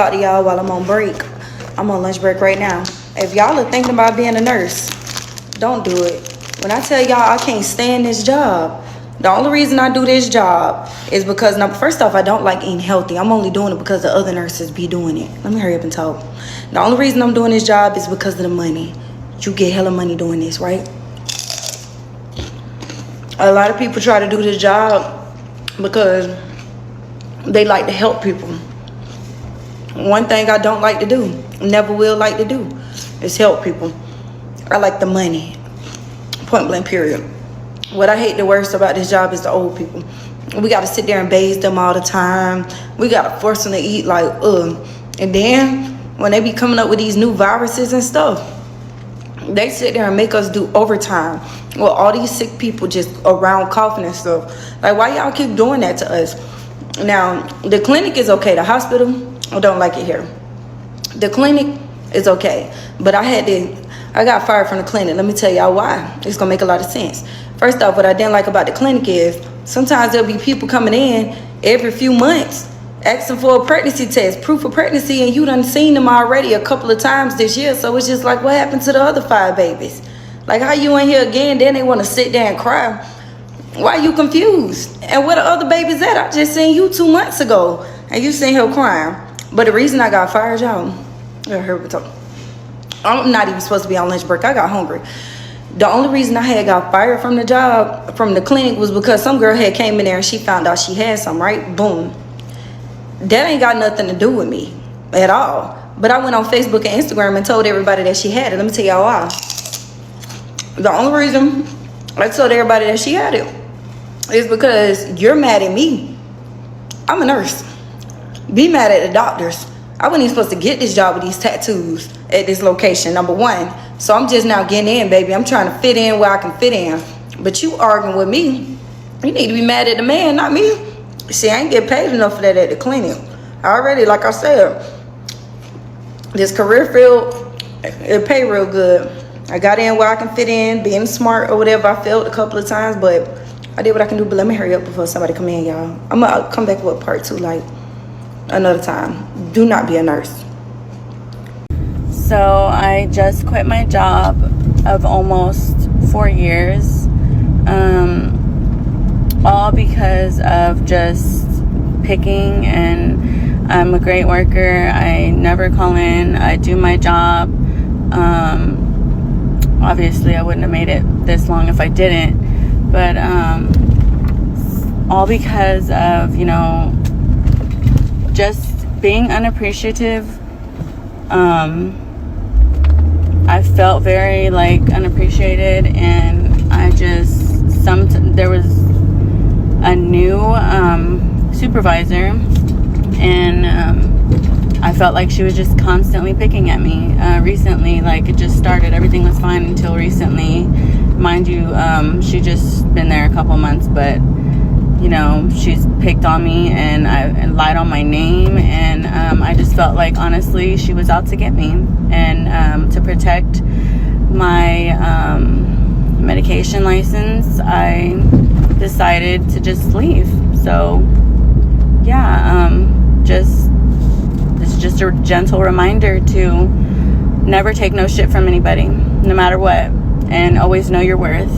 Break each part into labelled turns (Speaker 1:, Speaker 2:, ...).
Speaker 1: Talk to y'all while I'm on break. I'm on lunch break right now. If y'all are thinking about being a nurse, don't do it. When I tell y'all I can't stand this job, the only reason I do this job is because, now, first off, I don't like eating healthy. I'm only doing it because the other nurses be doing it. Let me hurry up and talk. The only reason I'm doing this job is because of the money. You get hella money doing this, right? A lot of people try to do this job because they like to help people. One thing I don't like to do, never will like to do, is help people. I like the money. Point blank, period. What I hate the worst about this job is the old people. We got to sit there and bathe them all the time. We got to force them to eat like, ugh. And then when they be coming up with these new viruses and stuff, they sit there and make us do overtime. Well, all these sick people just around coughing and stuff. Like, why y'all keep doing that to us? Now, the clinic is okay. The hospital, I don't like it here. The clinic is okay. But I got fired from the clinic. Let me tell y'all why. It's going to make a lot of sense. First off, what I didn't like about the clinic is sometimes there'll be people coming in every few months asking for a pregnancy test, proof of pregnancy, and you done seen them already a couple of times this year. So it's just like, what happened to the other 5 babies? Like, how you in here again? Then they want to sit there and cry. Why you confused? And where the other babies at? I just seen you 2 months ago, and you seen her crying. But the reason I got fired, y'all, I'm not even supposed to be on lunch break. I got hungry. The only reason I had got fired from the job, from the clinic, was because some girl had came in there and she found out she had some, right? Boom. That ain't got nothing to do with me at all. But I went on Facebook and Instagram and told everybody that she had it. Let me tell y'all why. The only reason I told everybody that she had it is because you're mad at me. I'm a nurse. Be mad at the doctors. I wasn't even supposed to get this job with these tattoos at this location, number one. So I'm just now getting in, baby. I'm trying to fit in where I can fit in. But you arguing with me. You need to be mad at the man, not me. See, I ain't get paid enough for that at the clinic. Already, like I said, this career field, it pay real good. I got in where I can fit in, being smart or whatever. I failed a couple of times, but I did what I can do. But let me hurry up before somebody come in, y'all. I'm going to come back with part 2, like, another time. Do not be a nurse.
Speaker 2: So I just quit my job of almost 4 years, all because of just picking. And I'm a great worker. I never call in. I do my job. Obviously I wouldn't have made it this long if I didn't, but all because of, you know, just being unappreciative. I felt very unappreciated, and I just there was a new supervisor, and I felt like she was just constantly picking at me. Recently, it just started. Everything was fine until recently. Mind you, she just been there a couple months, but you know, she's picked on me and I lied on my name, and I just felt like, honestly, she was out to get me. And to protect my medication license, I decided to just leave. So yeah, this is just a gentle reminder to never take no shit from anybody, no matter what, and always know your worth.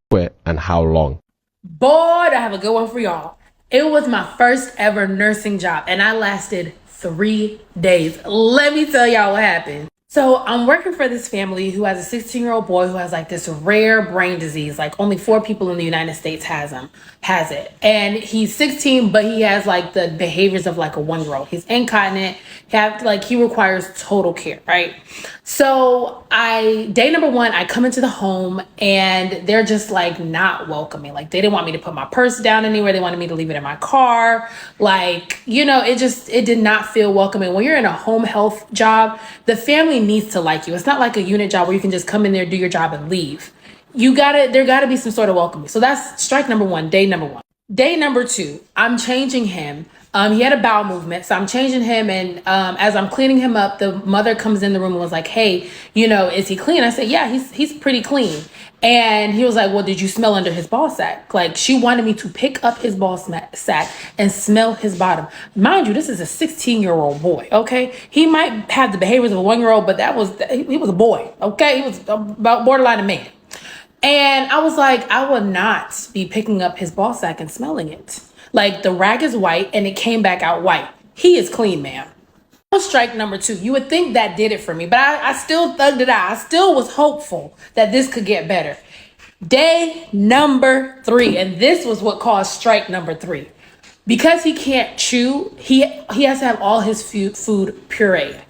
Speaker 3: Quit, and how long?
Speaker 4: Boy, I have a good one for y'all. It was my first ever nursing job, and I lasted 3 days. Let me tell y'all what happened. So I'm working for this family who has a 16-year-old boy who has this rare brain disease. Only 4 people in the United States has it. And he's 16, but he has the behaviors of a 1-year-old. He's incontinent. He requires total care, right? So day number 1, I come into the home and they're just not welcoming. They didn't want me to put my purse down anywhere. They wanted me to leave it in my car. It did not feel welcoming. When you're in a home health job, the family needs to like you. It's not like a unit job where you can just come in there, do your job and leave. There gotta be some sort of welcoming. So that's strike number 1, day number 1. Day number 2, I'm changing him. He had a bowel movement, so I'm changing him, and as I'm cleaning him up, the mother comes in the room and was like, "Hey, is he clean?" I said, "Yeah, he's pretty clean." And he was like, "Well, did you smell under his ball sack?" Like, she wanted me to pick up his ball sack and smell his bottom. Mind you, this is a 16-year-old boy. Okay, he might have the behaviors of a 1-year-old, but he was a boy. Okay, he was about borderline a man. And I was like, I would not be picking up his ball sack and smelling it. Like, the rag is white and it came back out white. He is clean, ma'am. Strike number 2. You would think that did it for me, but I still thugged it out. I still was hopeful that this could get better. Day number 3, and this was what caused strike number 3. Because he can't chew, he has to have all his food pureed.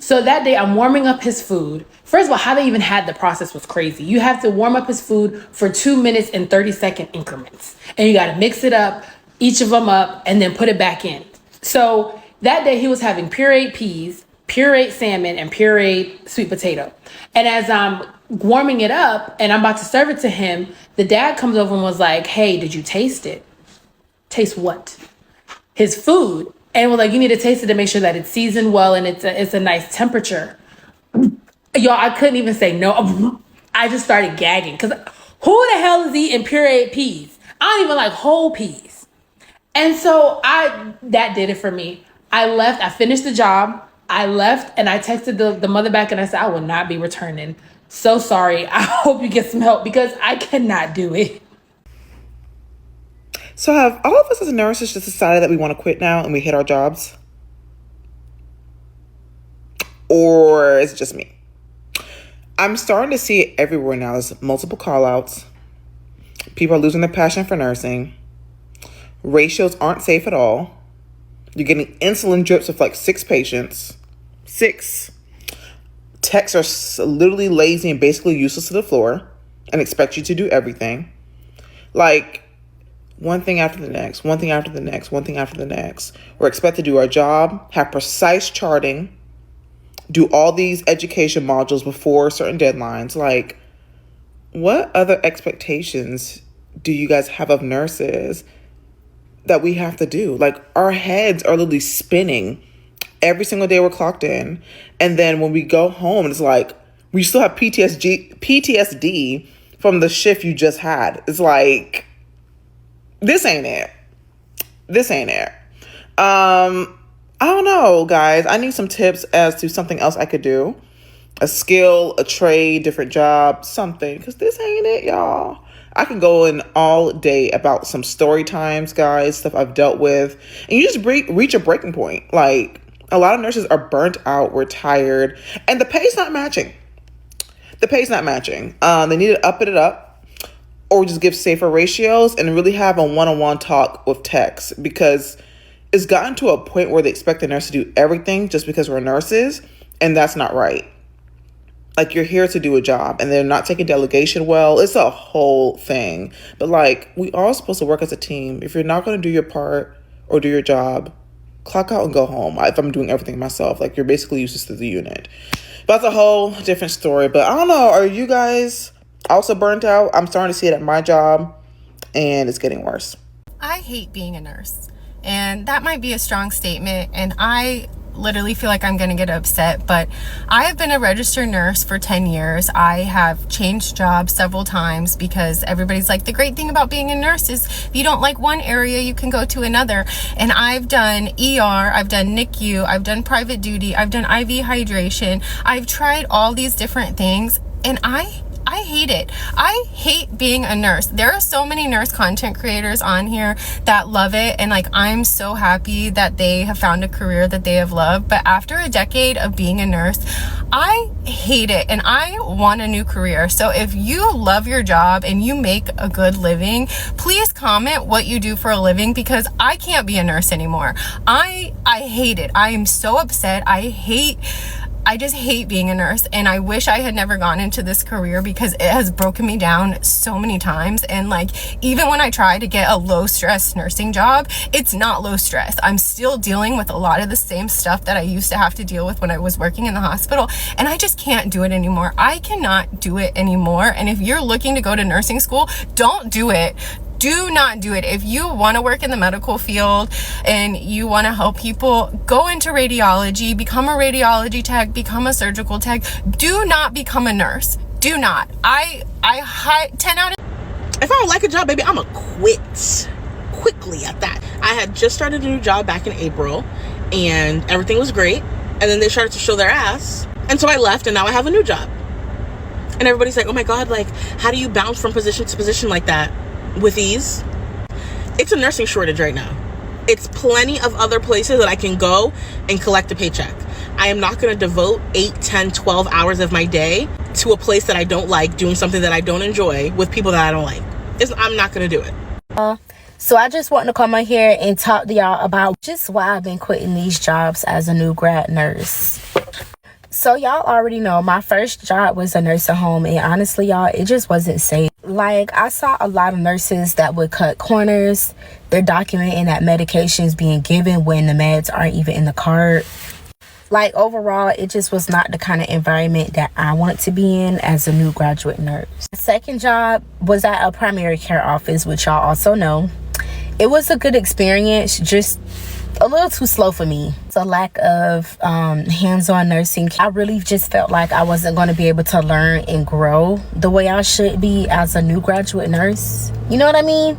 Speaker 4: So that day I'm warming up his food. First of all, how they even had the process was crazy. You have to warm up his food for 2 minutes and 30-second increments. And you got to mix it up, each of them up, and then put it back in. So that day he was having pureed peas, pureed salmon, and pureed sweet potato. And as I'm warming it up and I'm about to serve it to him, the dad comes over and was like, "Hey, did you taste it?" Taste what? His food. And was like, "You need to taste it to make sure that it's seasoned well and it's a nice temperature." Y'all, I couldn't even say no. I just started gagging because who the hell is eating pureed peas? I don't even like whole peas. And so that did it for me. I left. I finished the job. I left and I texted the mother back and I said, "I will not be returning. So sorry. I hope you get some help because I cannot do it."
Speaker 3: So have all of us as nurses just decided that we want to quit now and we hate our jobs? Or is it just me? I'm starting to see it everywhere now. There's multiple call-outs. People are losing their passion for nursing. Ratios aren't safe at all. You're getting insulin drips with like 6 patients. 6. Techs are literally lazy and basically useless to the floor and expect you to do everything. Like, one thing after the next, one thing after the next, one thing after the next. We're expected to do our job, have precise charting, do all these education modules before certain deadlines. Like, what other expectations do you guys have of nurses that we have to do? Like, our heads are literally spinning every single day we're clocked in. And then when we go home, it's like, we still have PTSD from the shift you just had. It's like, this ain't it. This ain't it. I don't know, guys. I need some tips as to something else I could do. A skill, a trade, different job, something. Because this ain't it, y'all. I can go in all day about some story times, guys, stuff I've dealt with. And you just reach a breaking point. Like, a lot of nurses are burnt out. We're tired. And the pay's not matching. The pay's not matching. They need to up it up. Or just give safer ratios and really have a one-on-one talk with techs, because it's gotten to a point where they expect the nurse to do everything just because we're nurses, and that's not right. Like, you're here to do a job and they're not taking delegation well. It's a whole thing. But like, we are supposed to work as a team. If you're not going to do your part or do your job, clock out and go home. If I'm doing everything myself, like, you're basically useless to the unit. But that's a whole different story. But I don't know, are you guys also burnt out? I'm starting to see it at my job, and it's getting worse.
Speaker 5: I hate being a nurse, and that might be a strong statement, and I literally feel like I'm gonna get upset, but I have been a registered nurse for 10 years. I have changed jobs several times because everybody's like, the great thing about being a nurse is if you don't like one area, you can go to another. And I've done ER, I've done NICU, I've done private duty, I've done IV hydration. I've tried all these different things, and I hate it. I hate being a nurse. There are so many nurse content creators on here that love it, and like, I'm so happy that they have found a career that they have loved. But after a decade of being a nurse, I hate it and I want a new career. So if you love your job and you make a good living, please comment what you do for a living, because I can't be a nurse anymore. I hate it. I am so upset. I just hate being a nurse, and I wish I had never gone into this career because it has broken me down so many times. And like, even when I try to get a low stress nursing job, it's not low stress. I'm still dealing with a lot of the same stuff that I used to have to deal with when I was working in the hospital, and I just can't do it anymore. I cannot do it anymore. And if you're looking to go to nursing school, don't do it. Do not do it. If you want to work in the medical field and you want to help people, go into radiology, become a radiology tech, become a surgical tech. Do not become a nurse. Do not. I 10 out of...
Speaker 6: If I don't like a job, baby, I'ma quit quickly at that. I had just started a new job back in April and everything was great, and then they started to show their ass, and so I left, and now I have a new job. And everybody's like, oh my god, like, how do you bounce from position to position like that with ease? It's a nursing shortage right now. It's plenty of other places that I can go and collect a paycheck. I am not going to devote 8, 10, 12 hours of my day to a place that I don't like, doing something that I don't enjoy with people that I don't like. I'm not going to do it.
Speaker 7: So I just want to come on here and talk to y'all about just why I've been quitting these jobs as a new grad nurse. So y'all already know my first job was a nursing home, and honestly, y'all, it just wasn't safe. Like, I saw a lot of nurses that would cut corners. They're documenting that medications being given when the meds aren't even in the cart. Like, overall, it just was not the kind of environment that I wanted to be in as a new graduate nurse. The second job was at a primary care office, which y'all also know. It was a good experience, just a little too slow for me. It's a lack of hands-on nursing. I really just felt like I wasn't going to be able to learn and grow the way I should be as a new graduate nurse. You know what I mean?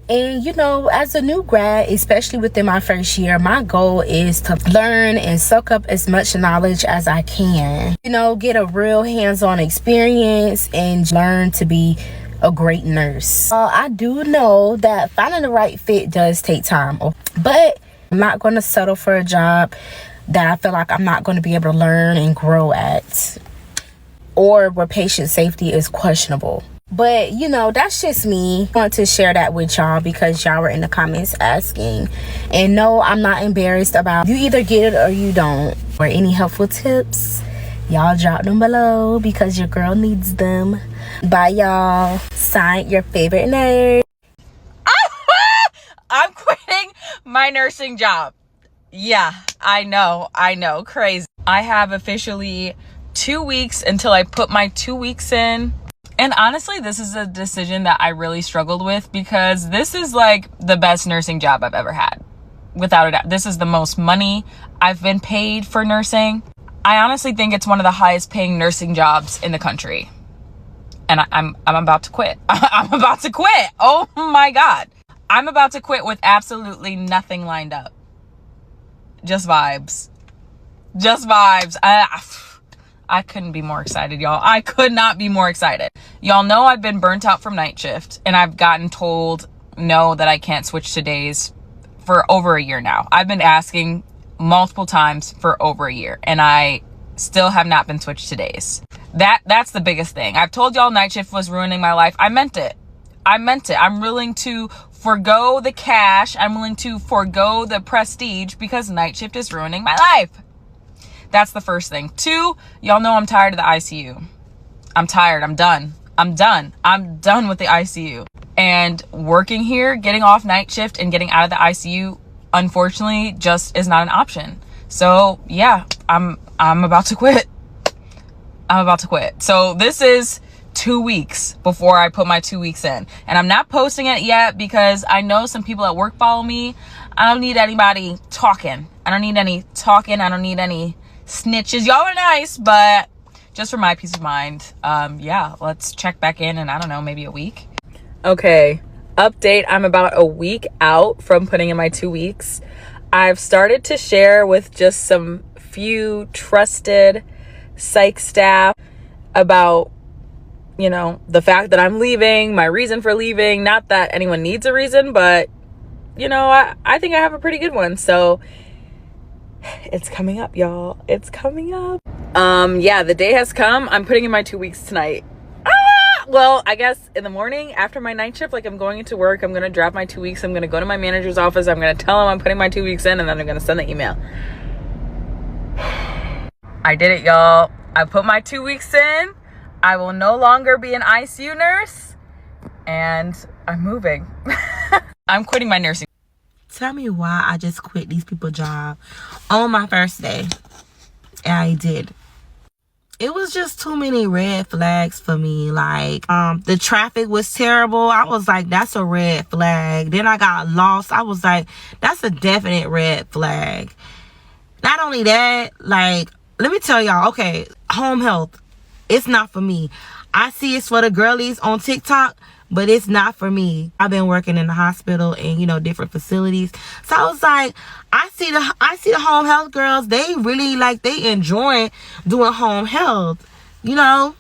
Speaker 7: And, you know, as a new grad, especially within my first year, my goal is to learn and soak up as much knowledge as I can. You know, get a real hands-on experience and learn to be a great nurse. I do know that finding the right fit does take time, but I'm not going to settle for a job that I feel like I'm not going to be able to learn and grow at, or where patient safety is questionable. But, you know, that's just me. I want to share that with y'all because y'all were in the comments asking. And no, I'm not embarrassed about you either get it or you don't. Or any helpful tips, y'all drop them below because your girl needs them. Bye, y'all. Sign your favorite nerd.
Speaker 2: I'm quitting my nursing job. Yeah, I know. Crazy. I have officially 2 weeks until I put my 2 weeks in. And honestly, this is a decision that I really struggled with because this is like the best nursing job I've ever had. Without a doubt. This is the most money I've been paid for nursing. I honestly think it's one of the highest paying nursing jobs in the country. And I'm about to quit. I'm about to quit. Oh my God. I'm about to quit with absolutely nothing lined up. Just vibes. I couldn't be more excited, y'all. I could not be more excited. Y'all know I've been burnt out from night shift, and I've gotten told no that I can't switch to days for over a year now. I've been asking multiple times for over a year, and I still have not been switched to days. That's the biggest thing. I've told y'all night shift was ruining my life. I meant it. I'm willing to forgo the cash. I'm willing to forgo the prestige because night shift is ruining my life. That's the first thing. 2, y'all know I'm tired of the ICU. I'm tired. I'm done with the ICU. And working here, getting off night shift and getting out of the ICU, unfortunately, just is not an option. So yeah, I'm about to quit. So this is 2 weeks before I put my 2 weeks in. And I'm not posting it yet because I know some people at work follow me. I don't need anybody talking. I don't need any snitches. Y'all are nice, but just for my peace of mind, yeah, let's check back in I don't know, maybe a week. Okay, update. I'm about a week out from putting in my 2 weeks. I've started to share with just some few trusted psych staff about, you know, the fact that I'm leaving, my reason for leaving. Not that anyone needs a reason, but you know, I think I have a pretty good one. So it's coming up, y'all. It's coming up. Yeah, the day has come. I'm putting in my 2 weeks tonight. Well, I guess in the morning after my night shift, like I'm going into work, I'm going to draft my 2 weeks. I'm going to go to my manager's office. I'm going to tell him I'm putting my 2 weeks in, and then I'm going to send the email. I did it, y'all. I put my 2 weeks in. I will no longer be an ICU nurse, and I'm moving. I'm quitting my nursing.
Speaker 7: Tell me why I just quit these people's job on my first day. And I did. it was just too many red flags for me. Like, the traffic was terrible. I was like, that's a red flag. Then I got lost. I was like, that's a definite red flag. Not only that, like, let me tell y'all, okay, home health, it's not for me. I see it's for the girlies on TikTok, but it's not for me. I've been working in the hospital and, you know, different facilities. So I was like, I see the home health girls, they really, like, they enjoy doing home health. You know,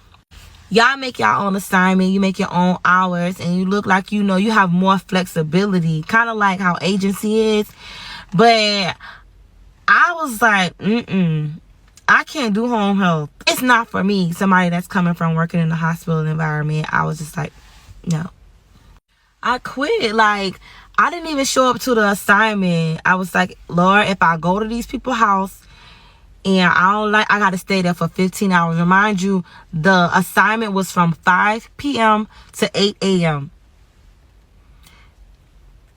Speaker 7: y'all make y'all own assignment, you make your own hours, and you look like, you know, you have more flexibility, kind of like how agency is. But I was like, I can't do home health. It's not for me. Somebody that's coming from working in the hospital environment, I was just like, no. I quit. Like, I didn't even show up to the assignment. I was like, Lord, if I go to these people's house and I gotta stay there for 15 hours. Remind you, the assignment was from 5 p.m. to 8 a.m.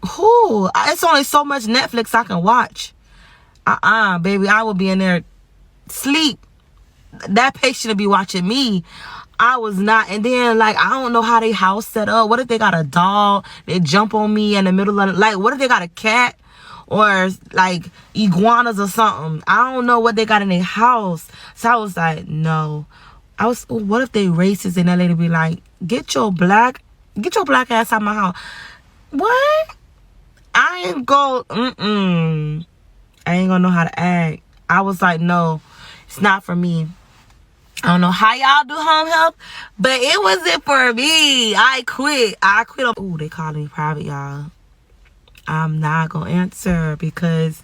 Speaker 7: It's only so much Netflix I can watch. Baby, I will be in there sleep. That patient will be watching me. I was not. And then, like, I don't know how they house set up. What if they got a dog? They jump on me in the middle of, like, what if they got a cat or like iguanas or something? I don't know what they got in their house. So I was like, no. What if they racist and that lady be like, get your black ass out of my house? What? I ain't gonna know how to act. I was like, no, it's not for me. I don't know how y'all do home health, but it wasn't for me. I quit. Ooh, they calling me private, y'all. I'm not gonna answer because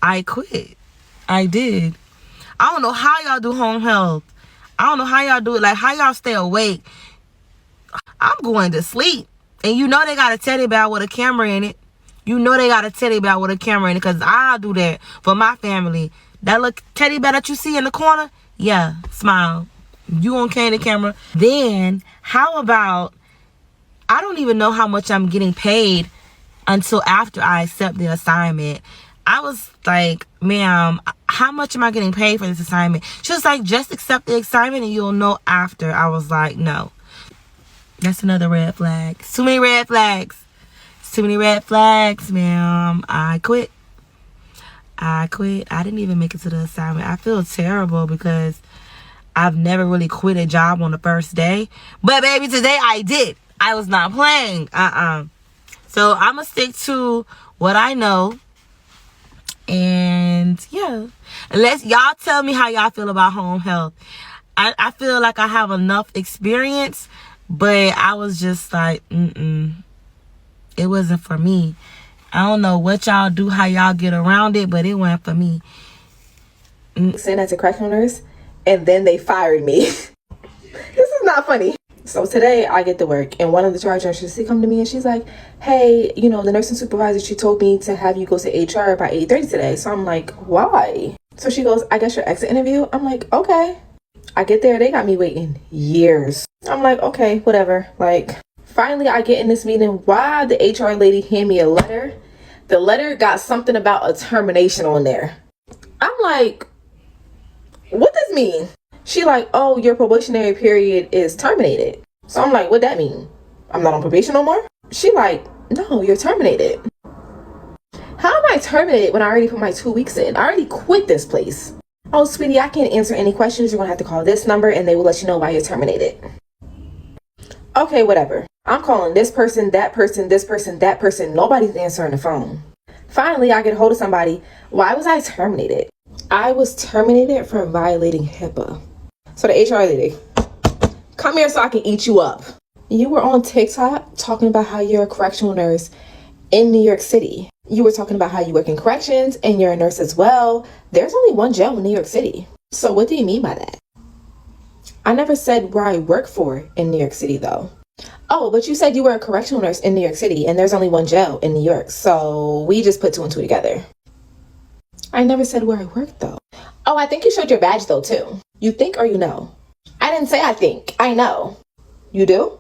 Speaker 7: I quit. I did. I don't know how y'all do home health. I don't know how y'all do it. Like, how y'all stay awake? I'm going to sleep. And you know they got a teddy bear with a camera in it. You know they got a teddy bear with a camera in it, because I'll do that for my family. That little teddy bear that you see in the corner, yeah, smile. You on the camera. Then, how about, I don't even know how much I'm getting paid until after I accept the assignment. I was like, ma'am, how much am I getting paid for this assignment? She was like, just accept the assignment and you'll know after. I was like, no. That's another red flag. It's too many red flags. It's too many red flags, ma'am. I quit. I didn't even make it to the assignment. I feel terrible because I've never really quit a job on the first day. But baby, today I did. I was not playing. So I'm going to stick to what I know. And yeah. Y'all tell me how y'all feel about home health. I feel like I have enough experience, but I was just like, it wasn't for me. I don't know what y'all do, how y'all get around it, but it wasn't for me.
Speaker 8: Sent as a correctional nurse, and then they fired me. This is not funny. So today I get to work, and one of the charge nurses, she come to me and she's like, hey, you know, the nursing supervisor, she told me to have you go to HR by 8:30 today. So I'm like, why? So she goes, I guess your exit interview. I'm like, okay. I get there, they got me waiting years. I'm like, okay, whatever. Like, finally I get in this meeting. Why the HR lady hand me a letter? The letter got something about a termination on there. I'm like, what does this mean? She like, oh, your probationary period is terminated. So I'm like, what that mean? I'm not on probation no more? She like, no, you're terminated. How am I terminated when I already put my 2 weeks in? I already quit this place. Oh, sweetie, I can't answer any questions. You're gonna have to call this number and they will let you know why you're terminated. Okay, whatever. I'm calling this person, that person, this person, that person. Nobody's answering the phone. Finally, I get a hold of somebody. Why was I terminated? I was terminated for violating HIPAA. So the HR lady, come here so I can eat you up. You were on TikTok talking about how you're a correctional nurse in New York City. You were talking about how you work in corrections and you're a nurse as well. There's only one jail in New York City. So what do you mean by that? I never said where I work for in New York City though. Oh, but you said you were a correctional nurse in New York City and there's only one jail in New York. So we just put 2 and 2 together. I never said where I worked though. Oh, I think you showed your badge though too. You think or you know? I didn't say I think. I know. You do?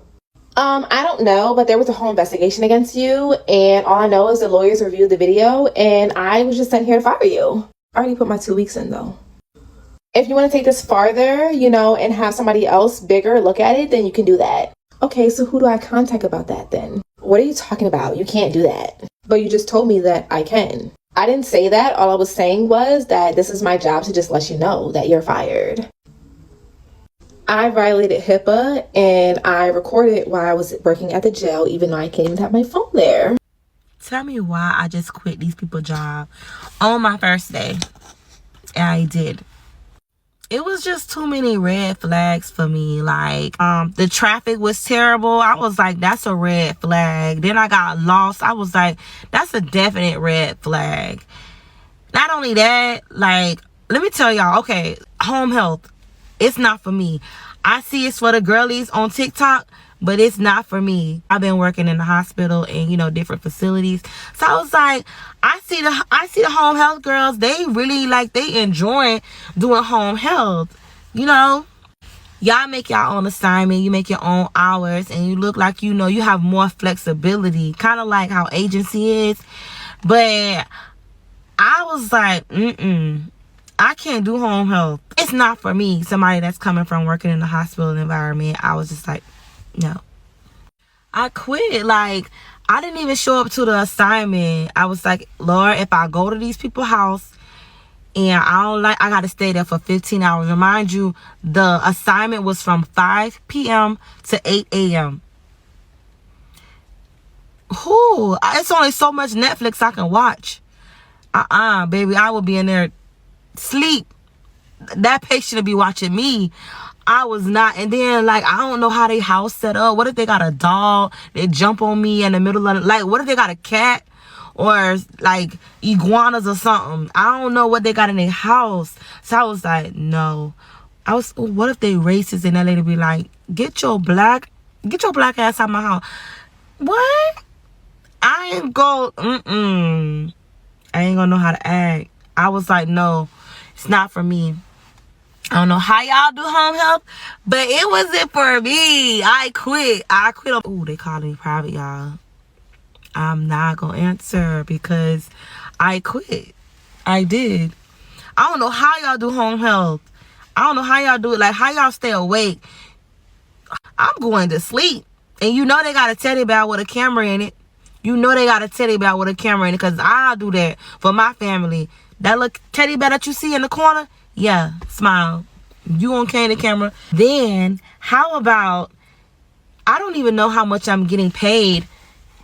Speaker 8: I don't know, but there was a whole investigation against you, and all I know is the lawyers reviewed the video, and I was just sent here to fire you. I already put my 2 weeks in though. If you want to take this farther, and have somebody else bigger look at it, then you can do that. Okay, so who do I contact about that then? What are you talking about? You can't do that. But you just told me that I can. I didn't say that. All I was saying was that this is my job to just let you know that you're fired. I violated HIPAA and I recorded while I was working at the jail, even though I can't even have my phone there.
Speaker 9: Tell me why I just quit these people's job on my first day. And I did. It was just too many red flags for me. Like, the traffic was terrible. I was like, that's a red flag. Then I got lost. I was like, that's a definite red flag. Not only that, like, let me tell y'all, okay, home health, it's not for me. I see it's for the girlies on TikTok, but it's not for me. I've been working in the hospital and, different facilities. So I was like, I see the home health girls, they really they enjoy doing home health. Y'all make your own assignment, you make your own hours, and you look like you have more flexibility, kind of like how agency is. But I was like, I can't do home health. It's not for me. Somebody that's coming from working in the hospital environment, I was just like, no. I quit. Like, I didn't even show up to the assignment. I was like, Lord, if I go to these people's house and I got to stay there for 15 hours. Remind you, the assignment was from 5 p.m. to 8 a.m. It's only so much Netflix I can watch. Baby, I will be in there sleep. That patient will be watching me. I was not. And then I don't know how they house set up. What if they got a dog, they jump on me in the middle of it? What if they got a cat or iguanas or something? I don't know what they got in their house. So I was like, no. What if they racist and that lady be like, get your black ass out my house? What? I ain't gonna know how to act. I was like, no, it's not for me. I don't know how y'all do home health, but it wasn't for me. I quit. Oh, they calling me private, y'all. I'm not gonna answer because I quit. I did. I don't know how y'all do home health. I don't know how y'all do it. How y'all stay awake. I'm going to sleep. And they got a teddy bear with a camera in it. Because I do that for my family. That little teddy bear that you see in the corner, yeah, smile. You on the camera. Then, how about, I don't even know how much I'm getting paid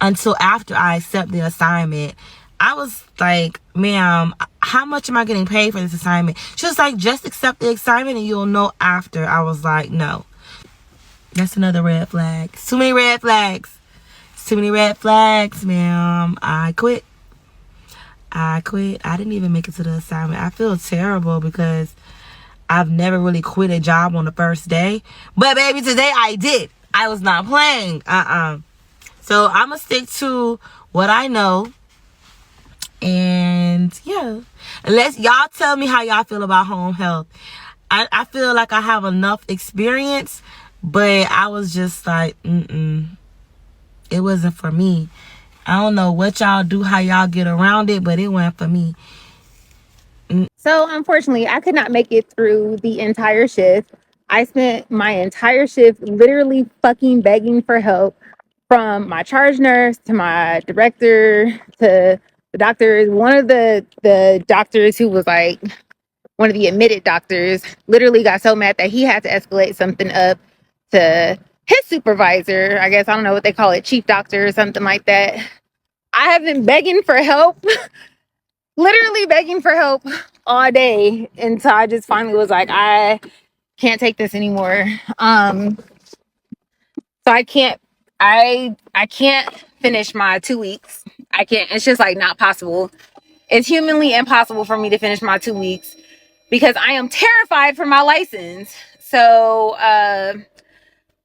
Speaker 9: until after I accept the assignment. I was like, ma'am, how much am I getting paid for this assignment? She was like, just accept the assignment and you'll know after. I was like, no. That's another red flag. Too many red flags. Too many red flags, ma'am. I quit. I didn't even make it to the assignment. I feel terrible because I've never really quit a job on the first day. But baby, today I did. I was not playing. So I'm going to stick to what I know. And yeah. Unless y'all tell me how y'all feel about home health. I feel like I have enough experience. But I was just like, it wasn't for me. I don't know what y'all do, how y'all get around it, but it wasn't for me.
Speaker 5: So unfortunately, I could not make it through the entire shift. I spent my entire shift literally fucking begging for help from my charge nurse to my director to the doctors. One of the doctors who was one of the admitted doctors literally got so mad that he had to escalate something up to his supervisor. I guess, I don't know what they call it, chief doctor or something like that. I have been begging for help, literally begging for help all day until I just finally was like, I can't take this anymore. So I can't finish my 2 weeks. I can't. It's just not possible. It's humanly impossible for me to finish my 2 weeks because I am terrified for my license. So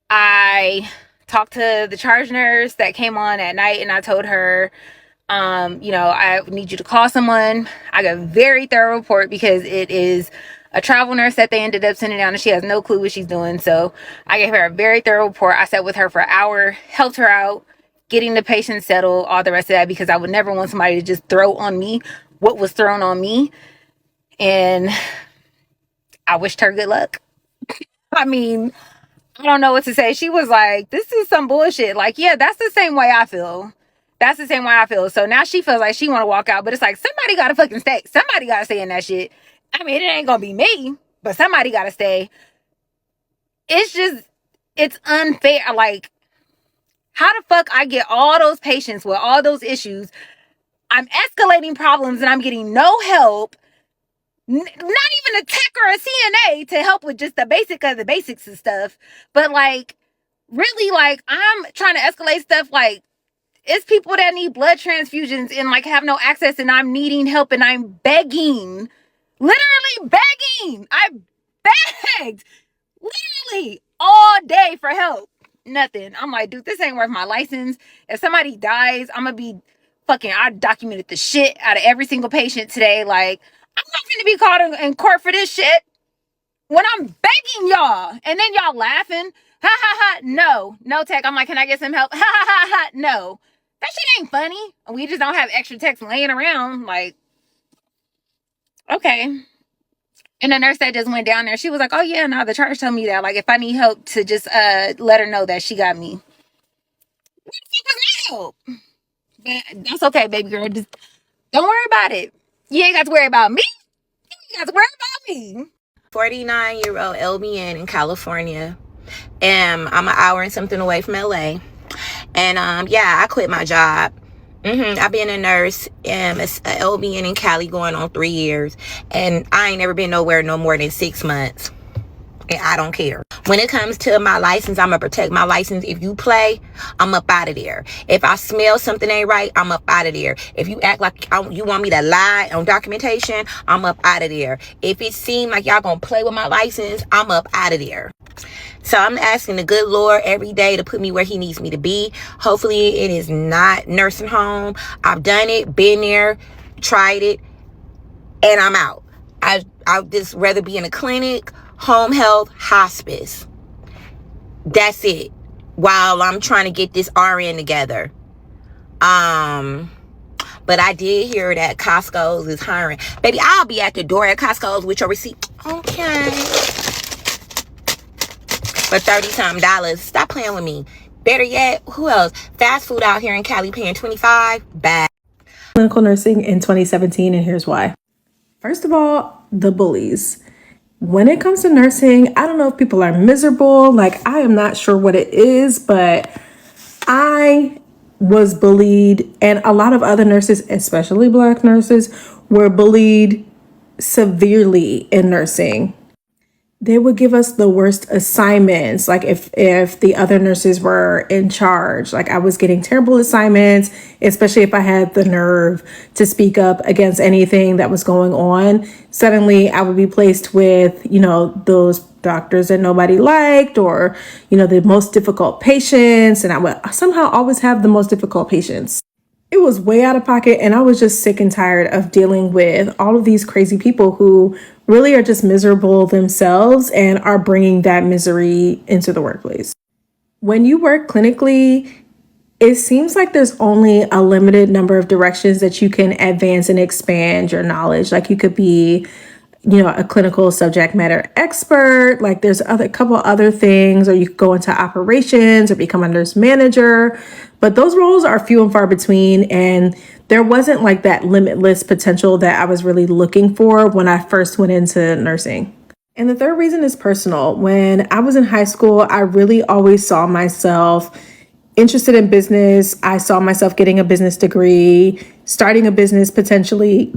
Speaker 5: I talked to the charge nurse that came on at night and I told her, I need you to call someone. I got a very thorough report because it is a travel nurse that they ended up sending down and she has no clue what she's doing. So I gave her a very thorough report. I sat with her for an hour, helped her out, getting the patient settled, all the rest of that, because I would never want somebody to just throw on me what was thrown on me. And
Speaker 10: I wished her good luck. I mean, I don't know what to say. She was like, this is some bullshit. Like, yeah, that's the same way I feel. That's the same way I feel. So now she feels like she want to walk out, but it's like, somebody got to fucking stay. Somebody got to stay in that shit. I mean, it ain't going to be me, but somebody got to stay. It's unfair. Like, how the fuck I get all those patients with all those issues? I'm escalating problems and I'm getting no help. Not even a tech or a CNA to help with just the basic of the basics and stuff. But like, really, like, I'm trying to escalate stuff. Like, it's people that need blood transfusions and like have no access, and I'm needing help and I'm begging, literally begging. I begged literally all day for help. Nothing. I'm like, dude, this ain't worth my license. If somebody dies, I'm gonna be fucking, I documented the shit out of every single patient today. Like, I'm not gonna be caught in court for this shit when I'm begging y'all. And then y'all laughing. Ha ha ha. No tech. I'm like, can I get some help? Ha ha ha ha. No. That shit ain't funny. We just don't have extra techs laying around. Like, okay. And the nurse that just went down there, she was like, oh yeah, no, the charge told me that. Like, if I need help, to just let her know that she got me. What the fuck was my help? But that's okay, baby girl. Just don't worry about it. You ain't got to worry about me. You got to worry about me.
Speaker 11: 49-year-old LBN in California. I'm an hour and something away from LA. And yeah, I quit my job. I've been a nurse, it's a LBN in Cali going on 3 years. And I ain't never been nowhere no more than 6 months. And I don't care. When it comes to my license, I'm going to protect my license. If you play, I'm up out of there. If I smell something ain't right, I'm up out of there. If you act like you want me to lie on documentation, I'm up out of there. If it seems like y'all going to play with my license, I'm up out of there. So I'm asking the good Lord every day to put me where he needs me to be. Hopefully it is not nursing home. I've done it, been there, tried it, and I'm out. I'd just rather be in a clinic, home health, hospice. That's it. While I'm trying to get this RN together. But I did hear that Costco's is hiring. Baby, I'll be at the door at Costco's with your receipt. Okay. For $30-something. Stop playing with me. Better yet, who else? Fast food out here in Cali paying $25. Bad.
Speaker 8: Clinical nursing in 2017, and here's why. First of all, the bullies. When it comes to nursing, I don't know if people are miserable. Like, I am not sure what it is, but I was bullied, and a lot of other nurses, especially Black nurses, were bullied severely in nursing. They would give us the worst assignments. Like if the other nurses were in charge, like I was getting terrible assignments, especially if I had the nerve to speak up against anything that was going on. Suddenly I would be placed with, those doctors that nobody liked, or, the most difficult patients. And I would somehow always have the most difficult patients. It was way out of pocket, and I was just sick and tired of dealing with all of these crazy people who really are just miserable themselves and are bringing that misery into the workplace. When you work clinically, it seems like there's only a limited number of directions that you can advance and expand your knowledge. Like you could be, a clinical subject matter expert. Like there's a couple other things, or you could go into operations or become a nurse manager. But those roles are few and far between, and there wasn't like that limitless potential that I was really looking for when I first went into nursing. And the third reason is personal. When I was in high school, I really always saw myself interested in business. I saw myself getting a business degree, starting a business potentially,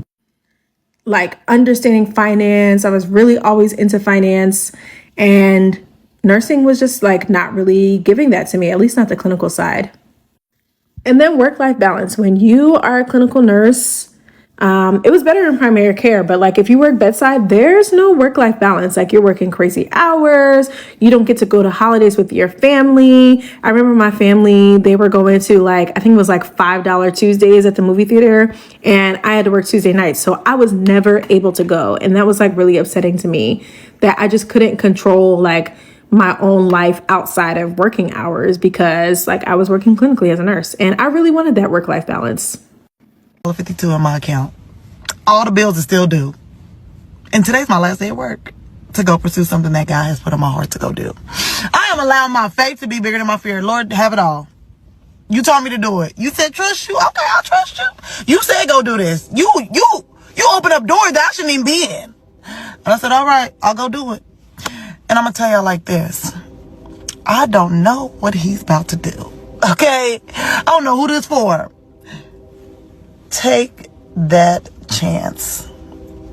Speaker 8: like understanding finance. I was really always into finance, and nursing was just like not really giving that to me, at least not the clinical side. And then work-life balance. When you are a clinical nurse, it was better in primary care, but like if you work bedside, there's no work-life balance. Like you're working crazy hours. You don't get to go to holidays with your family. I remember my family, they were going to I think it was like $5 Tuesdays at the movie theater, and I had to work Tuesday nights. So I was never able to go. And that was like really upsetting to me, that I just couldn't control my own life outside of working hours, because I was working clinically as a nurse, and I really wanted that work-life balance.
Speaker 12: $52 in my account. All the bills are still due. And today's my last day at work. to go pursue something that God has put on my heart to go do. I am allowing my faith to be bigger than my fear. Lord, have it all. You told me to do it. You said trust you. Okay, I'll trust you. You said go do this. You open up doors that I shouldn't even be in. And I said, all right, I'll go do it. And I'm going to tell y'all like this. I don't know what he's about to do. Okay? I don't know who this is for. Take that chance.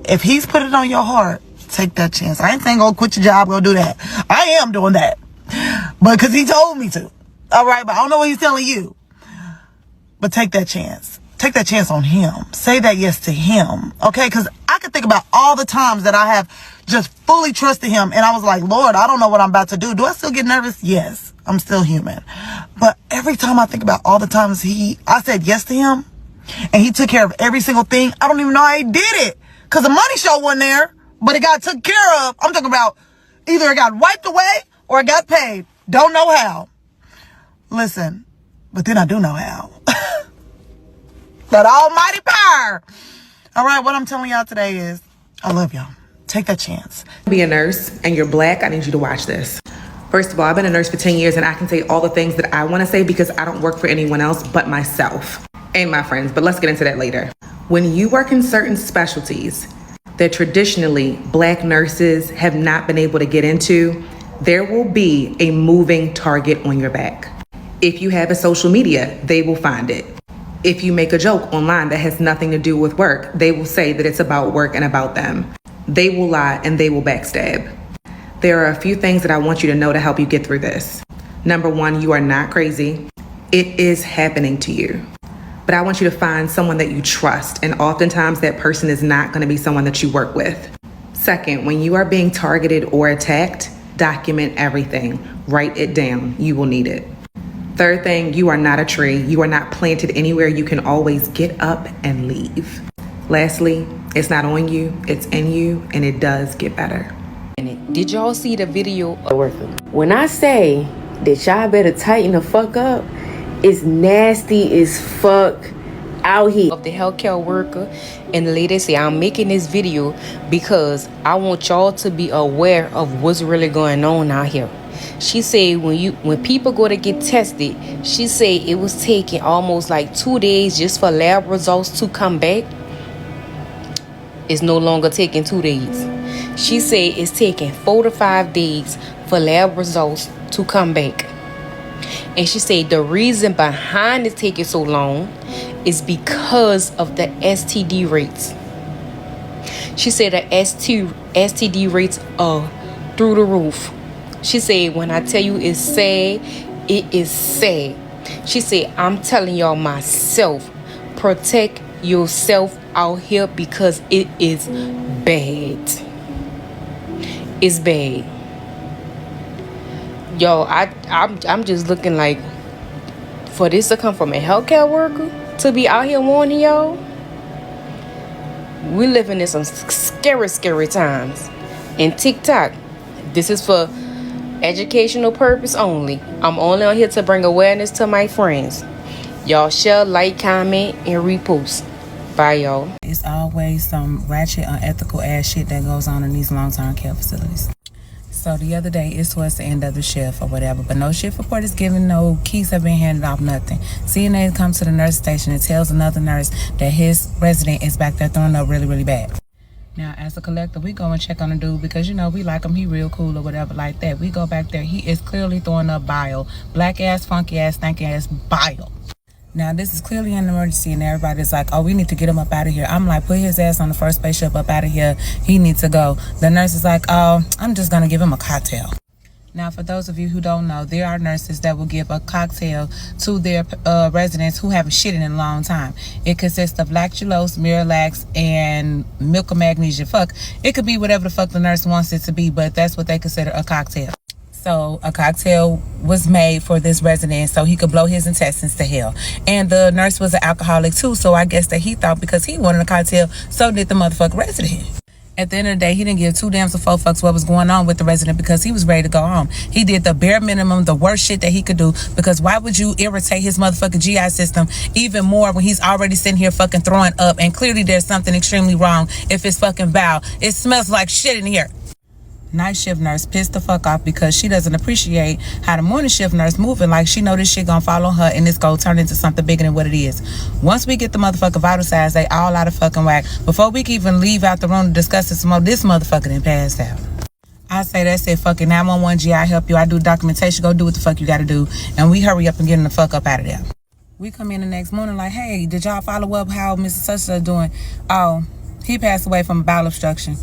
Speaker 12: If he's put it on your heart, take that chance. I ain't saying go quit your job, go do that. I am doing that. But because he told me to. All right, but I don't know what he's telling you. But take that chance. Take that chance on him. Say that yes to him. Okay? Because I can think about all the times that I have just fully trusted him. And I was like, Lord, I don't know what I'm about to do. Do I still get nervous? Yes. I'm still human. But every time I think about all the times I said yes to him. And he took care of every single thing. I don't even know how he did it. Because the money show wasn't there. But it got took care of. I'm talking about either it got wiped away or it got paid. Don't know how. Listen. But then I do know how. That almighty power. All right. What I'm telling y'all today is I love y'all. Take that chance.
Speaker 13: Be a nurse and you're black. I need you to watch this. First of all, I've been a nurse for 10 years and I can say all the things that I want to say because I don't work for anyone else but myself and my friends. But let's get into that later. When you work in certain specialties that traditionally black nurses have not been able to get into, there will be a moving target on your back. If you have a social media, they will find it. If you make a joke online that has nothing to do with work, they will say that it's about work and about them. They will lie and they will backstab. There are a few things that I want you to know to help you get through this. Number one, you are not crazy. It is happening to you. But I want you to find someone that you trust, and oftentimes that person is not going to be someone that you work with. Second, when you are being targeted or attacked, document everything. Write it down. You will need it. Third thing, you are not a tree. You are not planted anywhere. You can always get up and leave. Lastly, it's not on you, it's in you, and it does get better.
Speaker 14: Did y'all see the video of worker? When I say that y'all better tighten the fuck up, it's nasty as fuck out here. Of the healthcare worker, and the lady say, I'm making this video because I want y'all to be aware of what's really going on out here. She said when people go to get tested, she said it was taking almost like 2 days just for lab results to come back. It's no longer taking 2 days. She said it's taking 4 to 5 days for lab results to come back. And she said the reason behind it taking so long is because of the STD rates. She said the STD rates are through the roof. She said when I tell you it's sad, it is sad. She said I'm telling y'all myself, protect yourself out here because it is bad. It's bad. Yo, I'm just looking like for this to come from a healthcare worker to be out here warning y'all. We living in some scary times. And TikTok, this is for educational purpose only. I'm only on here to bring awareness to my friends. Y'all share, like, comment, and repost. Bye, y'all.
Speaker 15: It's always some ratchet, unethical ass shit that goes on in these long-term care facilities. So the other day, it's towards the end of the shift or whatever, but no shift report is given, no keys have been handed off, nothing. CNA comes to the nurse station and tells another nurse that his resident is back there throwing up really, really bad. Now, as a collective, we go and check on the dude because, you know, we like him. He real cool or whatever like that. We go back there. He is clearly throwing up bile. Black ass, funky ass, stanky ass bile. Now, this is clearly an emergency and everybody's like, oh, we need to get him up out of here. I'm like, put his ass on the first spaceship up out of here. He needs to go. The nurse is like, oh, I'm just going to give him a cocktail. Now, for those of you who don't know, there are nurses that will give a cocktail to their residents who haven't shitted in a long time. It consists of lactulose, Miralax, and milk of magnesia. Fuck, it could be whatever the fuck the nurse wants it to be, but that's what they consider a cocktail. So a cocktail was made for this resident so he could blow his intestines to hell. And the nurse was an alcoholic too, so I guess that he thought because he wanted a cocktail, so did the motherfucking resident. At the end of the day, he didn't give 2 damns or 4 fucks what was going on with the resident because he was ready to go home. He did the bare minimum, the worst shit that he could do, because why would you irritate his motherfucking GI system even more when he's already sitting here fucking throwing up, and clearly there's something extremely wrong if it's fucking bowel. It smells like shit in here. night shift nurse pissed the fuck off because she doesn't appreciate how the morning shift nurse moving. Like, she know this shit gonna fall on her and it's gonna turn into something bigger than what it is. Once we get the motherfucking vital signs, they all out of fucking whack. Before we can even leave out the room to discuss it some more, this motherfucker done passed out. I say that's it. Fucking 911 G, I help you. I do documentation. Go do what the fuck you gotta do. And we hurry up and get him the fuck up out of there. We come in the next morning like, hey, did y'all follow up how Mr. Such doing? Oh, he passed away from bowel obstruction.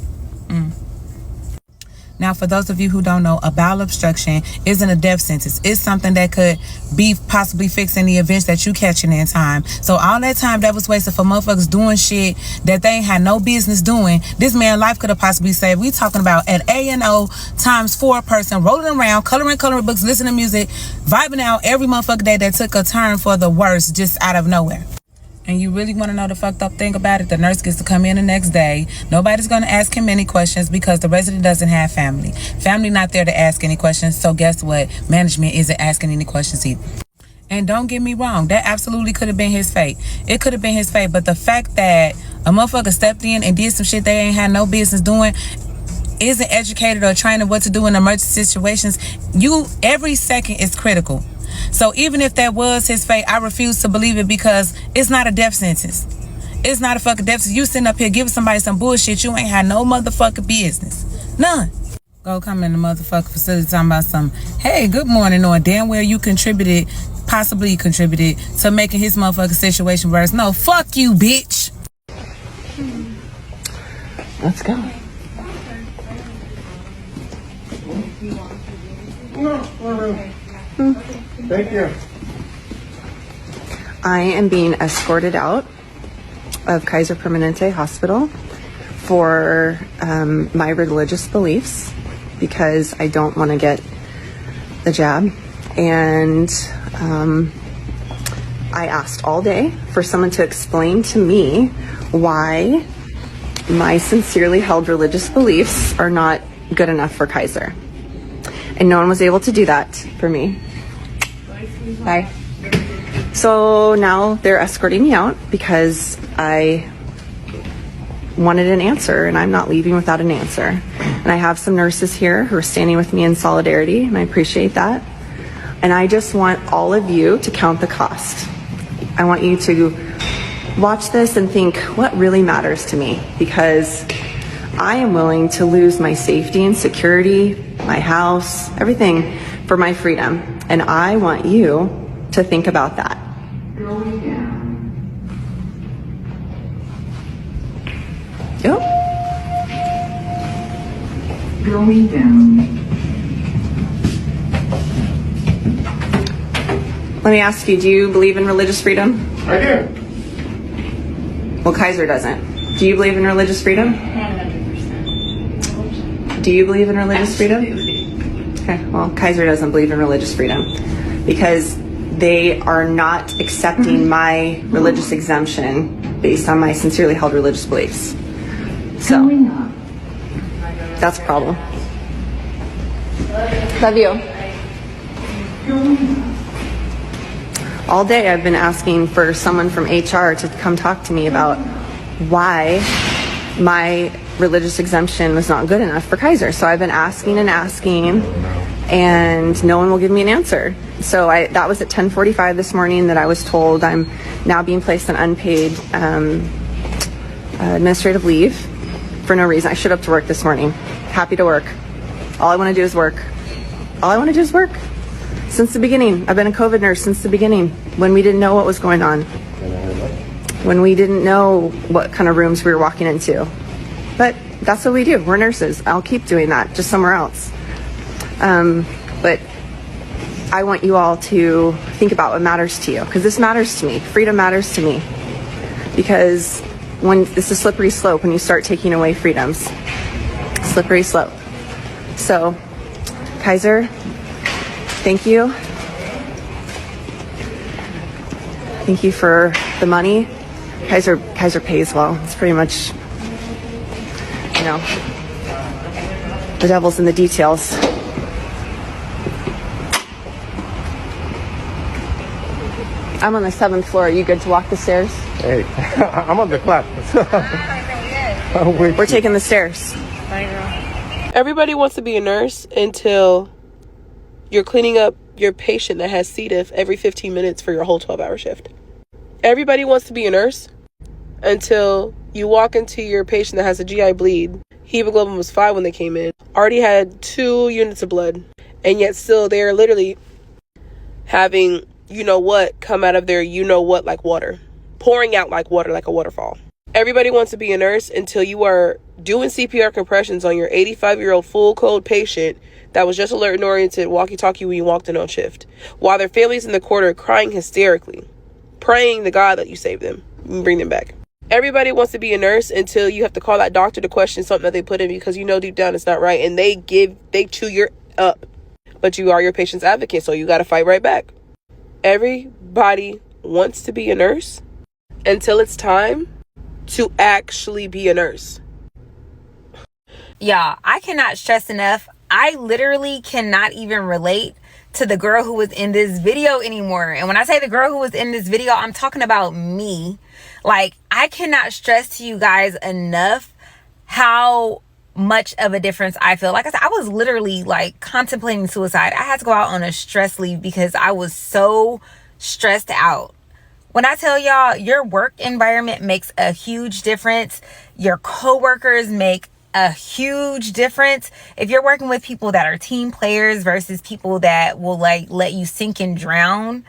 Speaker 15: Now, for those of you who don't know, a bowel obstruction isn't a death sentence. It's something that could be possibly fixed in the events that you catching in time. So all that time that was wasted for motherfuckers doing shit that they ain't had no business doing, this man's life could have possibly saved. We talking about an A&O times 4 person rolling around, coloring books, listening to music, vibing out every motherfucking day that took a turn for the worst just out of nowhere. And you really want to know the fucked up thing about it? The nurse gets to come in the next day. Nobody's going to ask him any questions because the resident doesn't have family. Family not there to ask any questions. So guess what? Management isn't asking any questions either. And don't get me wrong, that absolutely could have been his fate. It could have been his fate. But the fact that a motherfucker stepped in and did some shit they ain't had no business doing, isn't educated or trained in what to do in emergency situations, every second is critical. So even if that was his fate, I refuse to believe it because it's not a death sentence. It's not a fucking death sentence. You sitting up here giving somebody some bullshit you ain't had no motherfucking business. None. Go come in the motherfucking facility talking about some, hey, good morning, or damn well you possibly contributed to making his motherfucking situation worse. No, fuck you, bitch.
Speaker 16: Let's go. Thank you. I am being escorted out of Kaiser Permanente Hospital for my religious beliefs because I don't want to get the jab. And I asked all day for someone to explain to me why my sincerely held religious beliefs are not good enough for Kaiser. And no one was able to do that for me. Bye. So now they're escorting me out because I wanted an answer and I'm not leaving without an answer. And I have some nurses here who are standing with me in solidarity and I appreciate that. And I just want all of you to count the cost. I want you to watch this and think what really matters to me, because I am willing to lose my safety and security, my house, everything for my freedom. And I want you to think about that. Going down. Yep. Going down. Let me ask you, do you believe in religious freedom? I do. Well, Kaiser doesn't. Do you believe in religious freedom? 100%. Do you believe in religious freedom? Okay, well, Kaiser doesn't believe in religious freedom because they are not accepting my religious exemption based on my sincerely held religious beliefs. So, that's a problem. Love you. All day I've been asking for someone from HR to come talk to me about why my religious exemption was not good enough for Kaiser. So I've been asking and no one will give me an answer. So that was at 10:45 this morning that I was told I'm now being placed on unpaid administrative leave for no reason. I showed up to work this morning, happy to work. All I want to do is work. Since the beginning. I've been a COVID nurse since the beginning, when we didn't know what was going on, when we didn't know what kind of rooms we were walking into. But that's what we do. We're nurses. I'll keep doing that, just somewhere else. But I want you all to think about what matters to you, because this matters to me. Freedom matters to me. Because when it's a slippery slope when you start taking away freedoms. Slippery slope. So, Kaiser, thank you. Thank you for the money. Kaiser pays well. It's pretty much, the devil's in the details. I'm on the 7th floor. Are you good to walk the stairs?
Speaker 17: Hey, I'm on the class.
Speaker 16: We're taking the stairs.
Speaker 17: Bye, girl. Everybody wants to be a nurse until you're cleaning up your patient that has C. diff every 15 minutes for your whole 12-hour shift. Everybody wants to be a nurse until you walk into your patient that has a GI bleed. Hemoglobin was 5 when they came in. Already had 2 units of blood. And yet still they're literally having you-know-what come out of their you-know-what like water. Pouring out like water, like a waterfall. Everybody wants to be a nurse until you are doing CPR compressions on your 85-year-old full code patient that was just alert and oriented walkie-talkie when you walked in on shift, while their families in the corner crying hysterically, praying to God that you save them and bring them back. Everybody wants to be a nurse until you have to call that doctor to question something that they put in because you know deep down it's not right, and they chew your up. But you are your patient's advocate, so you got to fight right back. Everybody wants to be a nurse until it's time to actually be a nurse.
Speaker 10: Y'all, I cannot stress enough. I literally cannot even relate to the girl who was in this video anymore. And when I say the girl who was in this video, I'm talking about me. Like, I cannot stress to you guys enough how much of a difference I feel. Like I said, I was literally like contemplating suicide. I had to go out on a stress leave because I was so stressed out. When I tell y'all, your work environment makes a huge difference. Your coworkers make a huge difference. If you're working with people that are team players versus people that will like let you sink and drown,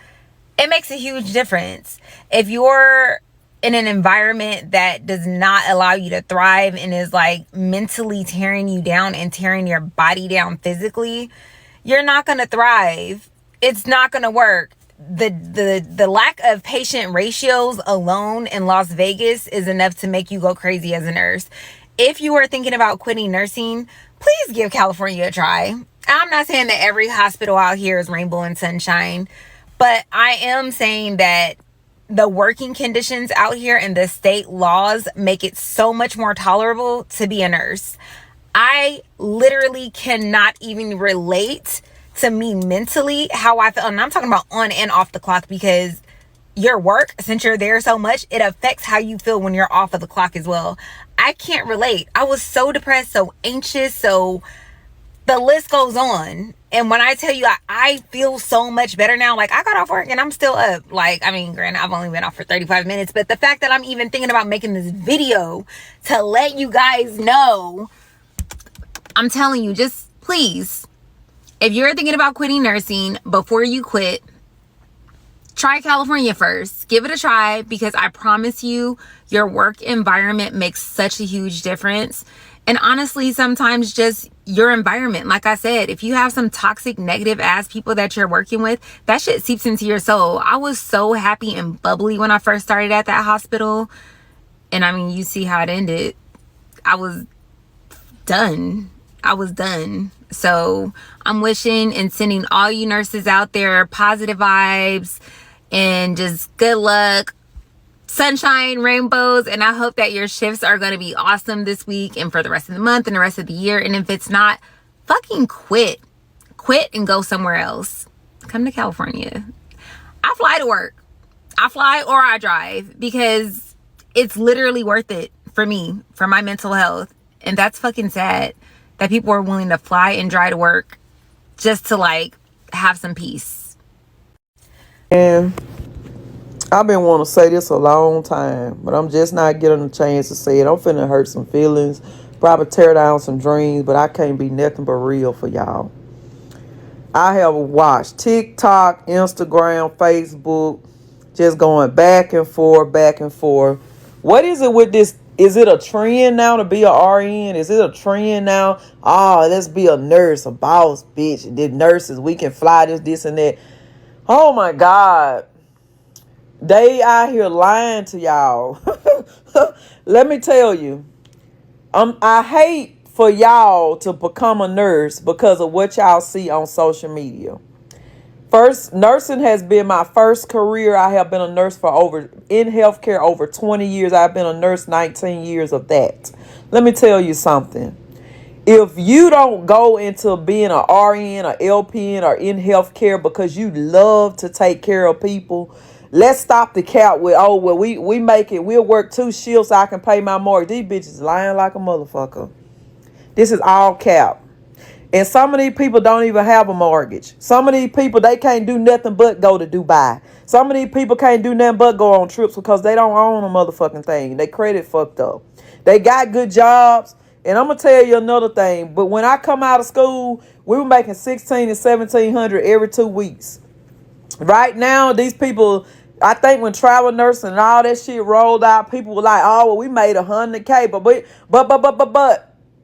Speaker 10: it makes a huge difference. If you're in an environment that does not allow you to thrive and is like mentally tearing you down and tearing your body down physically, you're not going to thrive. It's not going to work. The lack of patient ratios alone in Las Vegas is enough to make you go crazy as a nurse. If you are thinking about quitting nursing, please give California a try. I'm not saying that every hospital out here is rainbow and sunshine, but I am saying that the working conditions out here and the state laws make it so much more tolerable to be a nurse. I literally cannot even relate to me mentally how I feel. And I'm talking about on and off the clock, because your work, since you're there so much, it affects how you feel when you're off of the clock as well. I can't relate. I was so depressed, so anxious, so the list goes on. And when I tell you I feel so much better now, like I got off work and I'm still up. Like, I mean, granted, I've only been off for 35 minutes, but the fact that I'm even thinking about making this video to let you guys know, I'm telling you, just please, if you're thinking about quitting nursing, before you quit, try California first. Give it a try, because I promise you, your work environment makes such a huge difference. And honestly, sometimes just your environment, like I said, if you have some toxic, negative ass people that you're working with, that shit seeps into your soul. I was so happy and bubbly when I first started at that hospital. And I mean, you see how it ended. I was done. So I'm wishing and sending all you nurses out there positive vibes and just good luck, sunshine, rainbows. And I hope that your shifts are going to be awesome this week and for the rest of the month and the rest of the year. And if it's not, fucking quit and go somewhere else. Come to California. I fly to work. I fly or I drive, because it's literally worth it for me, for my mental health. And that's fucking sad that people are willing to fly and drive to work just to like have some peace.
Speaker 18: And I've been wanting to say this a long time, but I'm just not getting a chance to say it. I'm finna hurt some feelings, probably tear down some dreams, but I can't be nothing but real for y'all. I have watched TikTok, Instagram, Facebook, just going back and forth. What is it with this? Is it a trend now to be a RN? Is it a trend now? Oh, let's be a nurse, a boss, bitch. The nurses, we can fly this, and that. Oh my God. They out here lying to y'all. Let me tell you. I hate for y'all to become a nurse because of what y'all see on social media. First, nursing has been my first career. I have been a nurse in healthcare over 20 years. I've been a nurse 19 years of that. Let me tell you something. If you don't go into being an RN or LPN or in healthcare because you love to take care of people, let's stop the cap with, oh, well, we'll work 2 shifts so I can pay my mortgage. These bitches lying like a motherfucker. This is all cap. And some of these people don't even have a mortgage. Some of these people, they can't do nothing but go to Dubai. Some of these people can't do nothing but go on trips because they don't own a motherfucking thing. They credit fucked up. They got good jobs. And I'm going to tell you another thing. But when I come out of school, we were making $1,600 and $1,700 every 2 weeks. Right now, these people, I think when travel nursing and all that shit rolled out, people were like, oh, well, we made $100K. But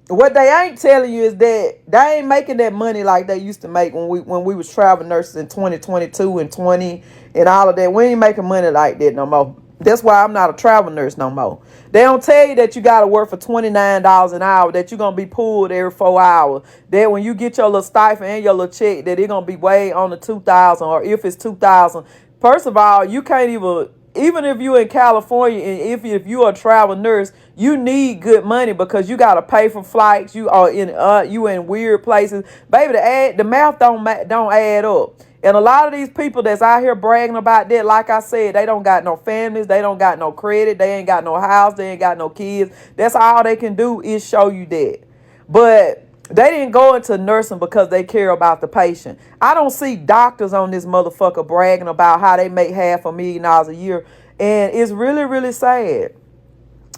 Speaker 18: what they ain't telling you is that they ain't making that money like they used to make when we was travel nurses in 2022 and 20 and all of that. We ain't making money like that no more. That's why I'm not a travel nurse no more. They don't tell you that you got to work for $29 an hour, that you're going to be pulled every 4 hours, that when you get your little stipend and your little check, that it's going to be way on the $2,000, or if it's $2,000. First of all, you can't even if you're in California and if you're a travel nurse, you need good money because you got to pay for flights. You are in weird places. Baby, the math don't add up. And a lot of these people that's out here bragging about that, like I said, they don't got no families. They don't got no credit. They ain't got no house. They ain't got no kids. That's all they can do is show you that. But they didn't go into nursing because they care about the patient. I don't see doctors on this motherfucker bragging about how they make $500,000 a year. And it's really, really sad.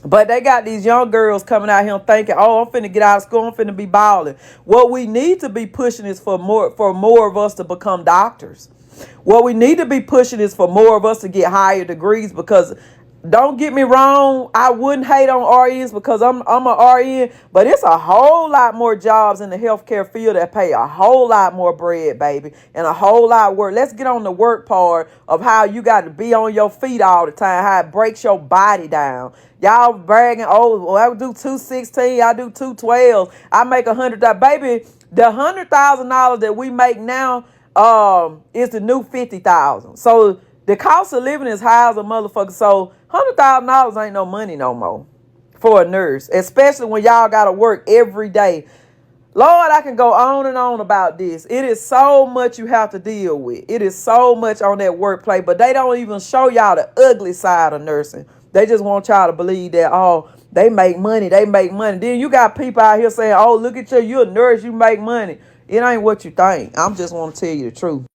Speaker 18: But they got these young girls coming out here thinking, oh, I'm finna get out of school, I'm finna be balling. What we need to be pushing is for more of us to become doctors. What we need to be pushing is for more of us to get higher degrees, because don't get me wrong, I wouldn't hate on RNs because I'm a RN, but it's a whole lot more jobs in the healthcare field that pay a whole lot more bread, baby, and a whole lot of work. Let's get on the work part of how you got to be on your feet all the time, how it breaks your body down. Y'all bragging, oh, well, I do 216, I do 212, I make $100. Baby, the $100,000 that we make now is the new $50,000. So the cost of living is high as a motherfucker. So $100,000 ain't no money no more for a nurse, especially when y'all got to work every day. Lord, I can go on and on about this. It is so much you have to deal with. It is so much on that workplace, but they don't even show y'all the ugly side of nursing. They just want y'all to believe that, oh, they make money. Then you got people out here saying, oh, look at you, you're a nurse, you make money. It ain't what you think. I'm just want to tell you the truth.